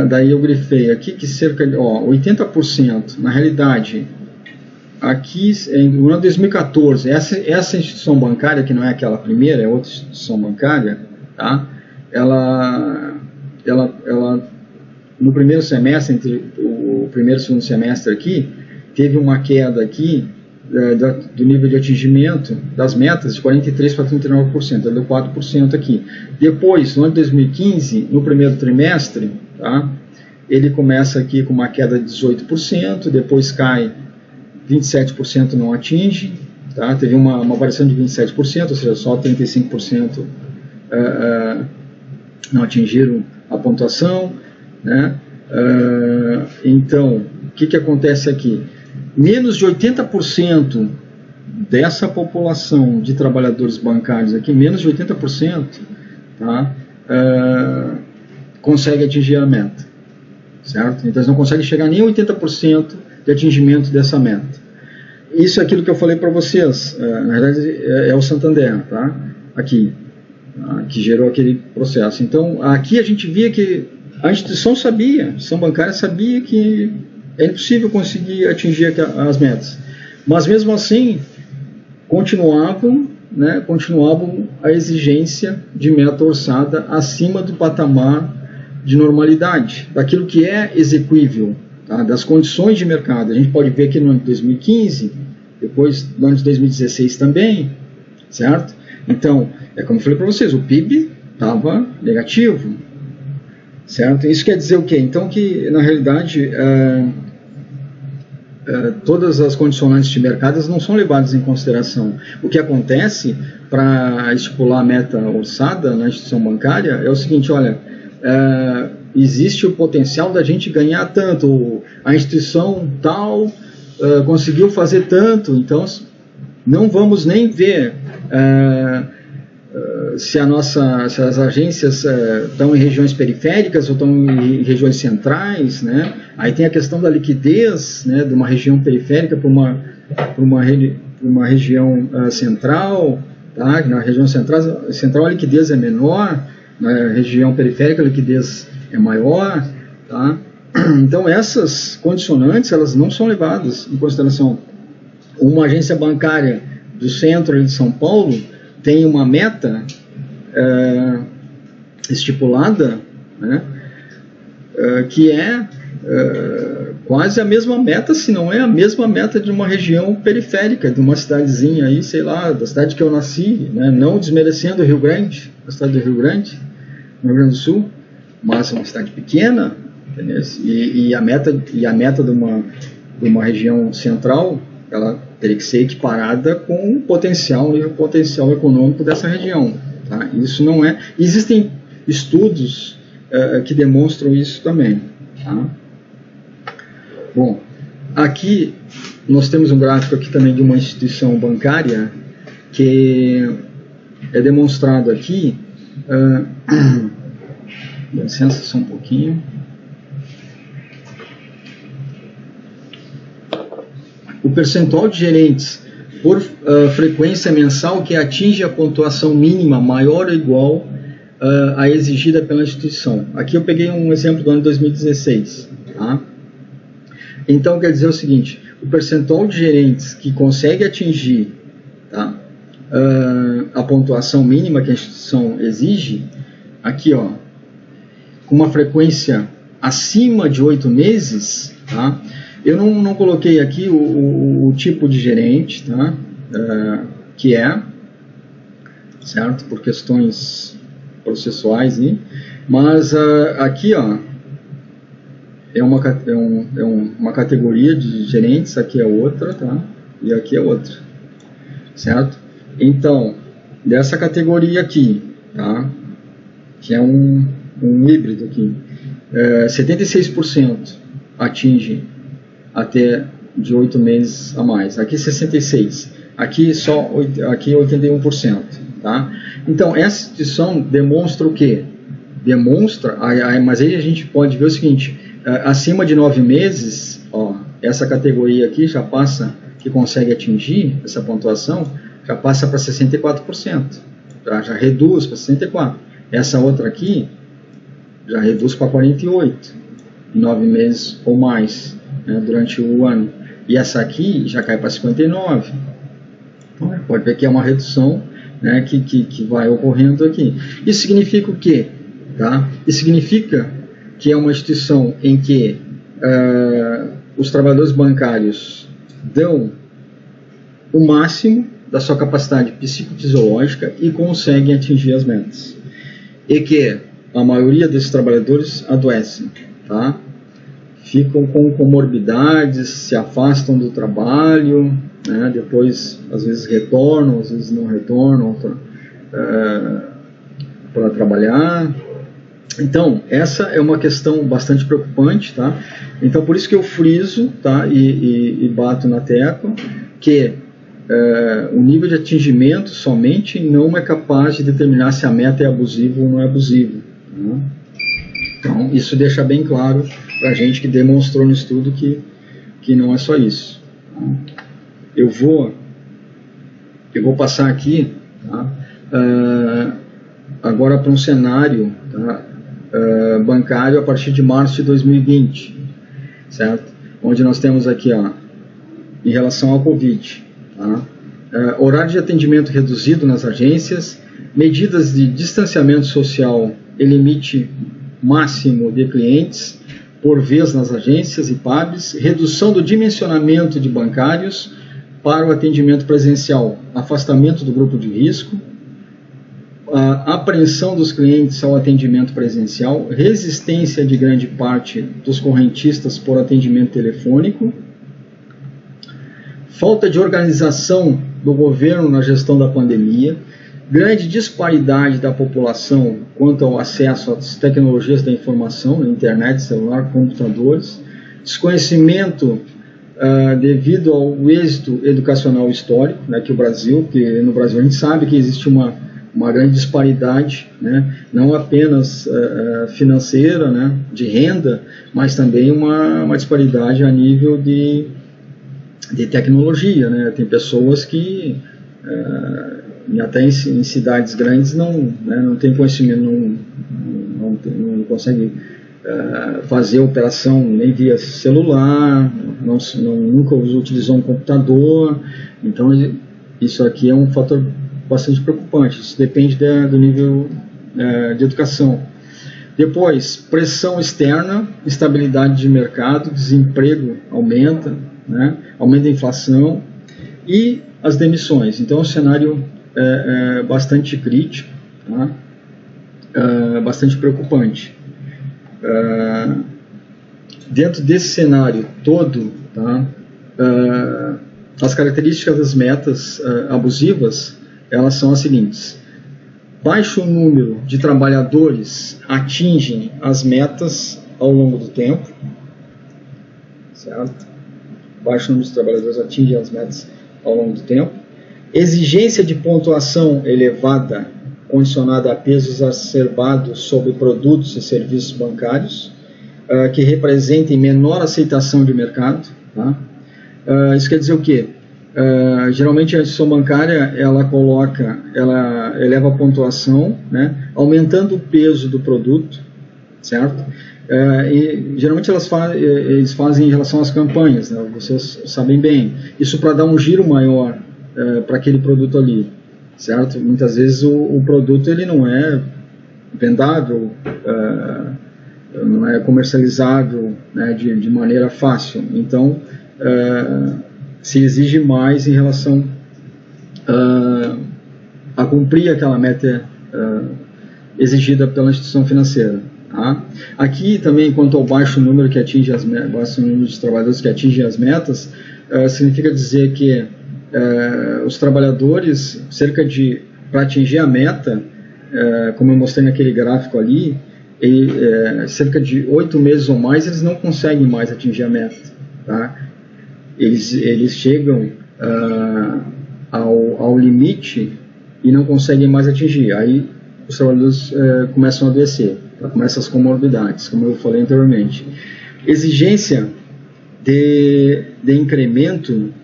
Daí eu grifei aqui que cerca de 80%, na realidade, aqui no ano de 2014, essa instituição bancária, que não é aquela primeira, é outra instituição bancária, tá? Ela no primeiro semestre, entre o primeiro e o segundo semestre aqui, teve uma queda aqui do nível de atingimento das metas de 43% para 39%, deu 4% aqui. Depois, no ano de 2015, no primeiro trimestre, tá, ele começa aqui com uma queda de 18%, depois cai 27%, não atinge, tá, teve uma variação de 27%, ou seja, só 35% não atingiram a pontuação, né? Então, o que acontece aqui? Menos de 80% dessa população de trabalhadores bancários aqui, menos de 80%, tá, consegue atingir a meta, certo? Então eles não conseguem chegar nem a 80% de atingimento dessa meta. Isso é aquilo que eu falei para vocês, na verdade é o Santander, tá? Aqui, que gerou aquele processo. Então aqui a gente via que A instituição sabia, a instituição bancária sabia que é impossível conseguir atingir as metas, mas mesmo assim continuavam a exigência de meta orçada acima do patamar de normalidade, daquilo que é execuível, tá? Das condições de mercado. A gente pode ver aqui no ano de 2015, depois no ano de 2016 também, certo? Então, é como eu falei para vocês, o PIB estava negativo, certo? Isso quer dizer o quê? Então que, na realidade, todas as condicionantes de mercado não são levadas em consideração. O que acontece para estipular a meta orçada na instituição bancária é o seguinte, olha, existe o potencial da gente ganhar tanto, a instituição tal conseguiu fazer tanto, então não vamos nem ver se as agências estão em regiões periféricas ou estão em regiões centrais, né? Aí tem a questão da liquidez, né, de uma região periférica para uma região central, tá? Na região central a liquidez é menor, na região periférica a liquidez é maior, tá? Então essas condicionantes elas não são levadas em consideração. Uma agência bancária do centro de São Paulo tem uma meta estipulada, né, que é quase a mesma meta, se não é a mesma meta de uma região periférica, de uma cidadezinha aí, sei lá, da cidade que eu nasci, né, não desmerecendo o Rio Grande, a cidade do Rio Grande, no Rio Grande do Sul, mas é uma cidade pequena, entendeu? E a meta de uma região central, ela teria que ser equiparada com o potencial econômico dessa região, tá? Isso não é... Existem estudos que demonstram isso também, tá? Bom, aqui nós temos um gráfico aqui também de uma instituição bancária que é demonstrado aqui... dá licença só um pouquinho. O percentual de gerentes por frequência mensal que atinge a pontuação mínima maior ou igual à exigida pela instituição. Aqui eu peguei um exemplo do ano 2016. Tá? Então quer dizer o seguinte, o percentual de gerentes que consegue atingir, tá, a pontuação mínima que a instituição exige, aqui ó, com uma frequência acima de 8 meses, tá? Eu não coloquei aqui o tipo de gerente, tá? Que é, certo? Por questões processuais, mas aqui ó, é uma categoria de gerentes, aqui é outra, tá? E aqui é outra, certo? Então, dessa categoria aqui, tá? Que é um híbrido aqui, 76% atinge até de 8 meses a mais, aqui 66%, aqui 81%, tá? Então essa instituição demonstra o quê? Demonstra, mas aí a gente pode ver o seguinte, acima de 9 meses, ó, essa categoria aqui já passa, que consegue atingir essa pontuação, já passa para 64%, já reduz para 64%, essa outra aqui já reduz para 48%, 9 meses ou mais, né, durante o ano. E essa aqui já cai para 59%. Então, pode ver que é uma redução, né, que vai ocorrendo aqui. Isso significa o quê? Tá? Isso significa que é uma instituição em que os trabalhadores bancários dão o máximo da sua capacidade psicofisiológica e conseguem atingir as metas. E que a maioria desses trabalhadores adoecem, tá? Ficam com comorbidades, se afastam do trabalho, né? Depois às vezes retornam, às vezes não retornam para trabalhar. Então essa é uma questão bastante preocupante, tá? Então por isso que eu friso, tá? E bato na tecla que o nível de atingimento somente não é capaz de determinar se a meta é abusiva ou não é abusiva, tá? Então isso deixa bem claro para a gente que demonstrou no estudo que não é só isso. Eu vou passar aqui, tá? Agora para um cenário, tá? bancário a partir de março de 2020, certo? Onde nós temos aqui, ó, em relação ao Covid, tá? Horário de atendimento reduzido nas agências, medidas de distanciamento social e limite máximo de clientes por vez nas agências e PABs, redução do dimensionamento de bancários para o atendimento presencial, afastamento do grupo de risco, a apreensão dos clientes ao atendimento presencial, resistência de grande parte dos correntistas por atendimento telefônico, falta de organização do governo na gestão da pandemia, grande disparidade da população quanto ao acesso às tecnologias da informação, internet, celular, computadores, desconhecimento devido ao êxito educacional histórico, né, que no Brasil a gente sabe que existe uma grande disparidade, né, não apenas financeira, né, de renda, mas também uma disparidade a nível de tecnologia, né. Tem pessoas que até em cidades grandes não tem conhecimento, não conseguem fazer operação nem via celular, nunca utilizou um computador. Então isso aqui é um fator bastante preocupante. Isso depende do nível de educação. Depois, pressão externa, instabilidade de mercado, desemprego aumenta, né? Aumenta a inflação e as demissões. Então é um cenário bastante crítico, tá? Bastante preocupante. Dentro desse cenário todo, tá? As características das metas abusivas, elas são as seguintes: baixo número de trabalhadores atingem as metas ao longo do tempo, certo? Baixo número de trabalhadores atingem as metas ao longo do tempo. Exigência de pontuação elevada, condicionada a pesos exacerbados sobre produtos e serviços bancários, que representem menor aceitação de mercado, tá? Isso quer dizer o quê? Geralmente a instituição bancária ela eleva a pontuação, né, aumentando o peso do produto, certo? E geralmente eles fazem em relação às campanhas, né, vocês sabem bem, isso para dar um giro maior para aquele produto ali, certo? Muitas vezes o produto ele não é vendável, não é comercializável, né, de maneira fácil. Então se exige mais em relação a cumprir aquela meta exigida pela instituição financeira, tá? Aqui também, quanto ao baixo número que atinge baixo número de trabalhadores que atingem as metas, significa dizer que os trabalhadores, para atingir a meta, como eu mostrei naquele gráfico ali, cerca de 8 meses ou mais, eles não conseguem mais atingir a meta, tá? Eles chegam ao limite e não conseguem mais atingir. Aí os trabalhadores começam a adoecer, tá? Começam as comorbidades, como eu falei anteriormente. Exigência de incremento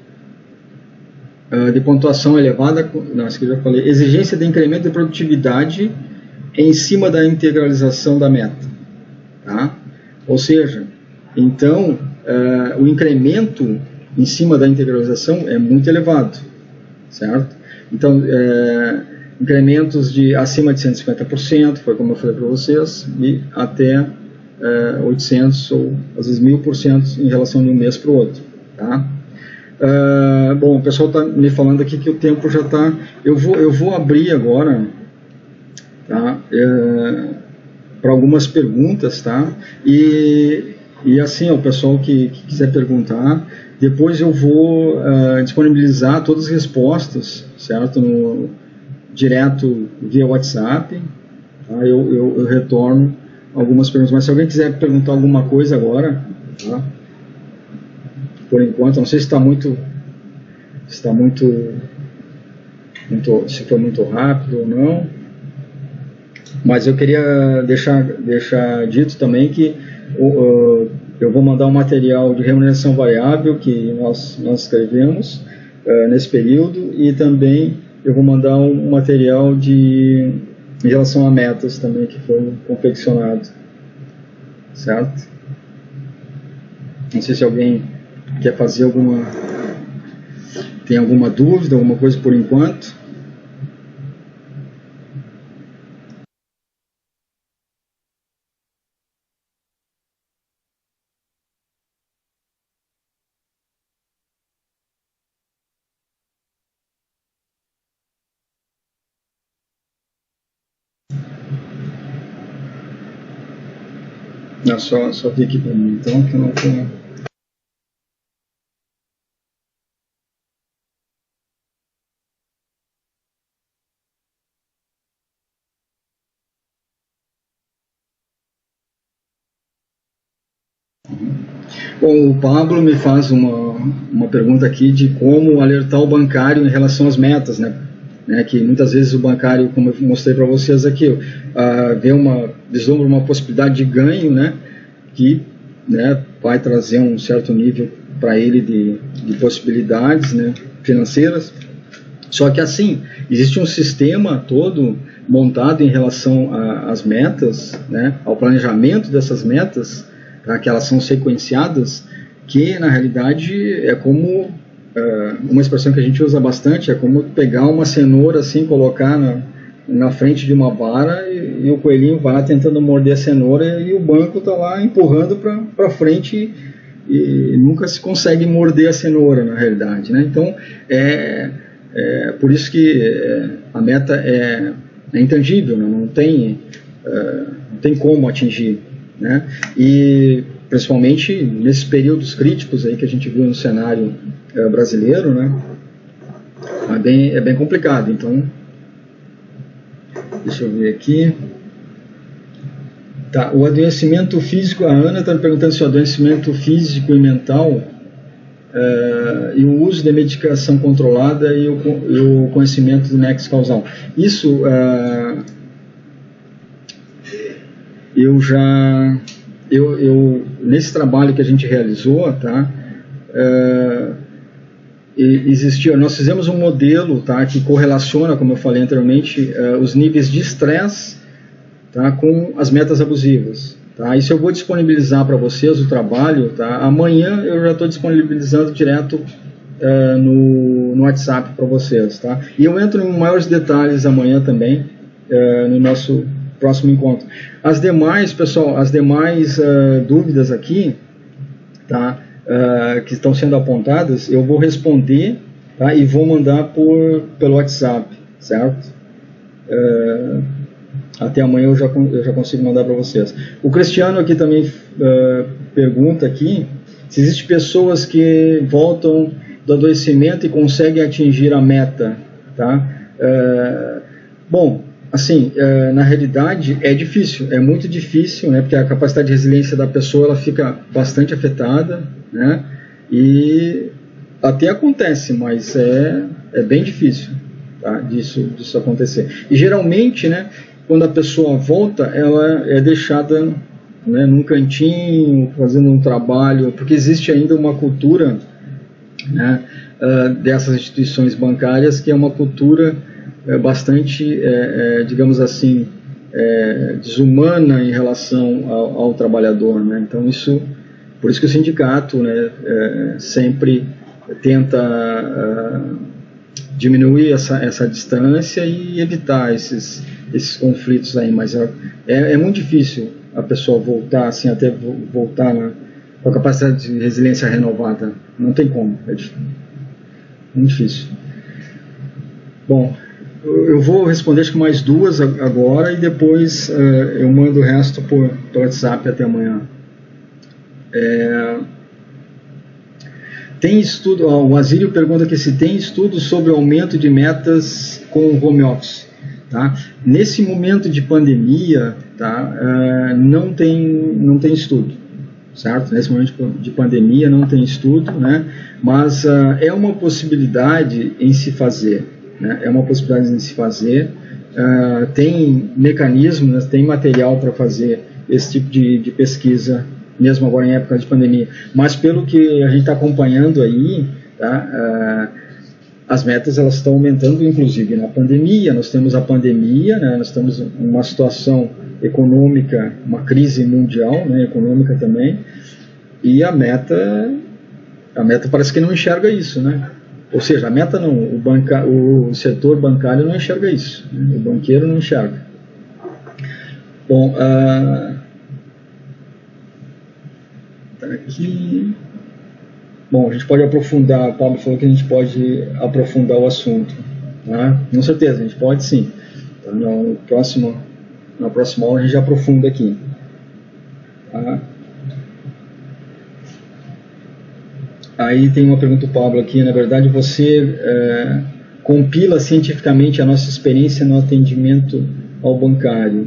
de pontuação elevada, isso que eu já falei. Exigência de incremento de produtividade em cima da integralização da meta, tá? Ou seja, então o incremento em cima da integralização é muito elevado, certo? Então, incrementos de acima de 150%, foi como eu falei para vocês, e até 800% ou às vezes 1000% em relação de um mês para o outro, tá? Bom, o pessoal está me falando aqui que o tempo já está... Eu vou abrir agora, tá? Para algumas perguntas, tá? E assim, o pessoal que quiser perguntar, depois eu vou disponibilizar todas as respostas, certo? Direto via WhatsApp, tá? Eu retorno algumas perguntas, mas se alguém quiser perguntar alguma coisa agora, tá? Por enquanto, não sei se se foi muito rápido ou não, mas eu queria deixar dito também que eu vou mandar um material de remuneração variável que nós escrevemos nesse período, e também eu vou mandar um material de em relação a metas também que foram confeccionadas, certo? Não sei se alguém quer fazer tem alguma dúvida, alguma coisa por enquanto. Não, só vi aqui para mim, então, que eu não tô... Bom, o Pablo me faz uma pergunta aqui de como alertar o bancário em relação às metas, né? Que muitas vezes o bancário, como eu mostrei para vocês aqui, vislumbra uma possibilidade de ganho, né? Que, né, vai trazer um certo nível para ele de possibilidades, né, financeiras. Só que assim, existe um sistema todo montado em relação às metas, né, ao planejamento dessas metas, tá, que elas são sequenciadas, que na realidade é como uma expressão que a gente usa bastante, é como pegar uma cenoura assim, colocar na frente de uma vara e o coelhinho vai lá tentando morder a cenoura e o banco está lá empurrando para frente e nunca se consegue morder a cenoura na realidade, né? Então por isso que a meta é intangível, né? Não tem como atingir, né? E principalmente nesses períodos críticos aí que a gente viu no cenário brasileiro, né? É bem complicado. Então, deixa eu ver aqui. Tá, o adoecimento físico, a Ana está me perguntando se o adoecimento físico e mental e o uso de medicação controlada e o conhecimento do nexo causal. Isso nesse trabalho que a gente realizou, tá, nós fizemos um modelo, tá, que correlaciona, como eu falei anteriormente, os níveis de estresse, tá, com as metas abusivas. Tá? Isso eu vou disponibilizar para vocês o trabalho. Tá? Amanhã eu já estou disponibilizando direto no WhatsApp para vocês. Tá? E eu entro em maiores detalhes amanhã também, no nosso próximo encontro. As demais, pessoal, dúvidas aqui, tá, que estão sendo apontadas, eu vou responder, tá, e vou mandar pelo WhatsApp, certo? Até amanhã eu já consigo mandar para vocês. O Cristiano aqui também pergunta aqui se existem pessoas que voltam do adoecimento e conseguem atingir a meta, tá? Bom, assim, na realidade é difícil, é muito difícil, né? Porque a capacidade de resiliência da pessoa ela fica bastante afetada, né? E até acontece, mas é bem difícil, tá? disso acontecer. E geralmente, né, quando a pessoa volta, ela é deixada, né, num cantinho, fazendo um trabalho, porque existe ainda uma cultura, né, dessas instituições bancárias, que é uma cultura bastante, digamos assim, desumana em relação ao trabalhador, né? Então por isso que o sindicato, né, sempre tenta diminuir essa distância e evitar esses conflitos aí, mas é muito difícil a pessoa voltar, assim, até voltar com a capacidade de resiliência renovada. Não tem como, é muito difícil. Bom, eu vou responder acho que mais duas agora e depois eu mando o resto por WhatsApp até amanhã. Tem estudo, o Asílio pergunta aqui se tem estudo sobre o aumento de metas com o home office. Tá? Nesse momento de pandemia, tá, não tem estudo, certo? Nesse momento de pandemia não tem estudo, né? Mas é uma possibilidade em se fazer, né? É uma possibilidade em se fazer. Tem mecanismos, né? Tem material para fazer esse tipo de pesquisa, mesmo agora em época de pandemia. Mas pelo que a gente está acompanhando aí, tá? as metas elas estão aumentando, inclusive na pandemia. Nós temos a pandemia, né? Nós temos uma situação econômica, uma crise mundial, né? Econômica também, e a meta parece que não enxerga isso, né? Ou seja, a meta não, o setor bancário não enxerga isso, né? O banqueiro não enxerga. Bom, tá aqui. Bom, a gente pode aprofundar, o Pablo falou que a gente pode aprofundar o assunto, tá? Com certeza, a gente pode sim. Tá? Na próxima aula a gente já aprofunda aqui. Tá? Aí tem uma pergunta do Pablo aqui, na verdade você compila cientificamente a nossa experiência no atendimento ao bancário.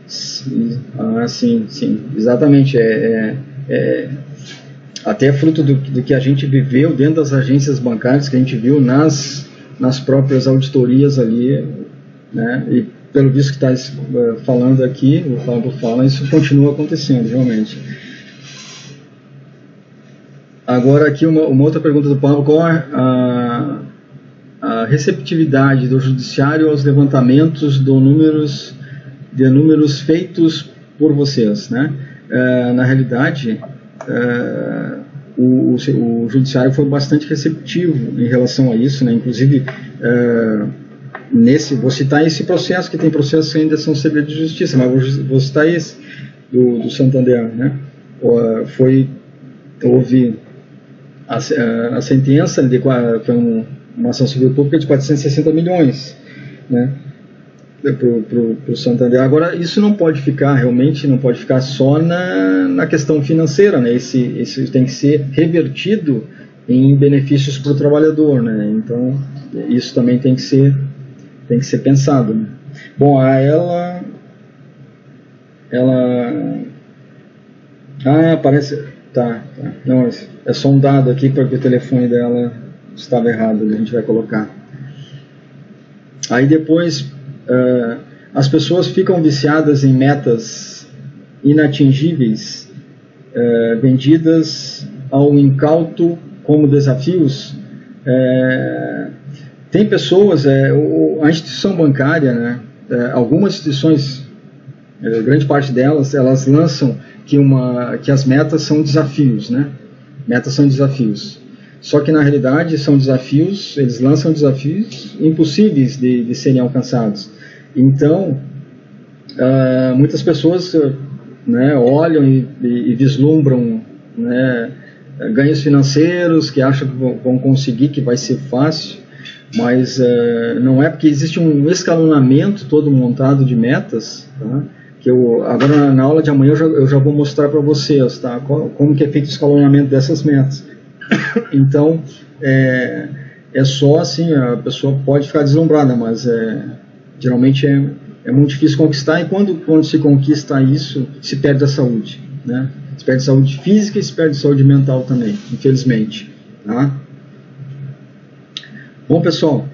Sim, exatamente, até fruto do que a gente viveu dentro das agências bancárias, que a gente viu nas próprias auditorias ali, né? E pelo visto que está falando aqui, o Pablo fala, isso continua acontecendo, realmente. Agora aqui uma outra pergunta do Pablo: qual a receptividade do judiciário aos levantamentos de números feitos por vocês, né? Na realidade, o judiciário foi bastante receptivo em relação a isso, né? Inclusive, vou citar esse processo, que tem processos que ainda são segredo de justiça, mas vou citar esse do Santander, né? Houve a sentença, foi uma ação civil pública de 460 milhões, né, para o Santander. Agora, isso não pode ficar só na questão financeira, né? Isso tem que ser revertido em benefícios para o trabalhador, né? Então, isso também tem que ser pensado, né? Bom, parece... Tá. Não, é só um dado aqui porque o telefone dela estava errado, a gente vai colocar. Aí depois, as pessoas ficam viciadas em metas inatingíveis, vendidas ao incauto como desafios. Tem pessoas, a instituição bancária, né, algumas instituições, grande parte delas, elas lançam que as metas são desafios, né? Metas são desafios. Só que na realidade são desafios, eles lançam desafios impossíveis de serem alcançados. Então, muitas pessoas, né, olham e vislumbram, né, ganhos financeiros, que acham que vão conseguir, que vai ser fácil, mas não é, porque existe um escalonamento todo montado de metas, tá? Que agora na aula de amanhã eu já vou mostrar para vocês, tá? Como que é feito o escalonamento dessas metas. Então, é só assim, a pessoa pode ficar deslumbrada, mas geralmente é muito difícil conquistar, e quando se conquista isso, se perde a saúde, né? Se perde saúde física e se perde saúde mental também, infelizmente, tá? Bom, pessoal,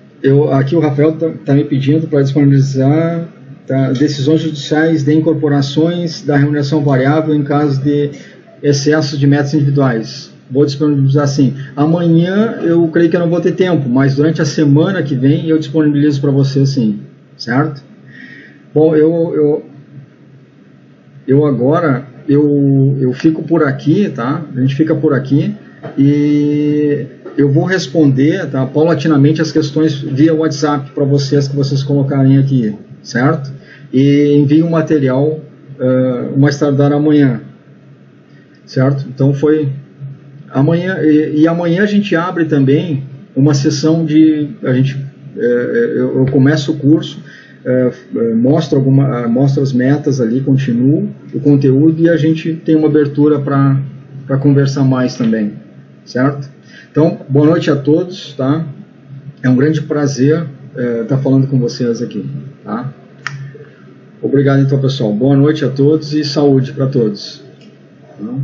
aqui o Rafael tá me pedindo para disponibilizar decisões judiciais de incorporações da remuneração variável em caso de excesso de metas individuais. Vou disponibilizar assim. Amanhã eu creio que eu não vou ter tempo, mas durante a semana que vem eu disponibilizo para você sim, certo? Bom, eu agora eu fico por aqui, tá? A gente fica por aqui e eu vou responder, tá, paulatinamente as questões via WhatsApp para vocês, que vocês colocarem aqui, certo? E envio um material mais tardar amanhã, certo? Então foi amanhã, e amanhã a gente abre também uma sessão eu começo o curso, mostro as metas ali, continuo o conteúdo, e a gente tem uma abertura para conversar mais também, certo? Então, boa noite a todos, tá? É um grande prazer estar falando com vocês aqui, tá? Obrigado então, pessoal. Boa noite a todos e saúde para todos. Tá?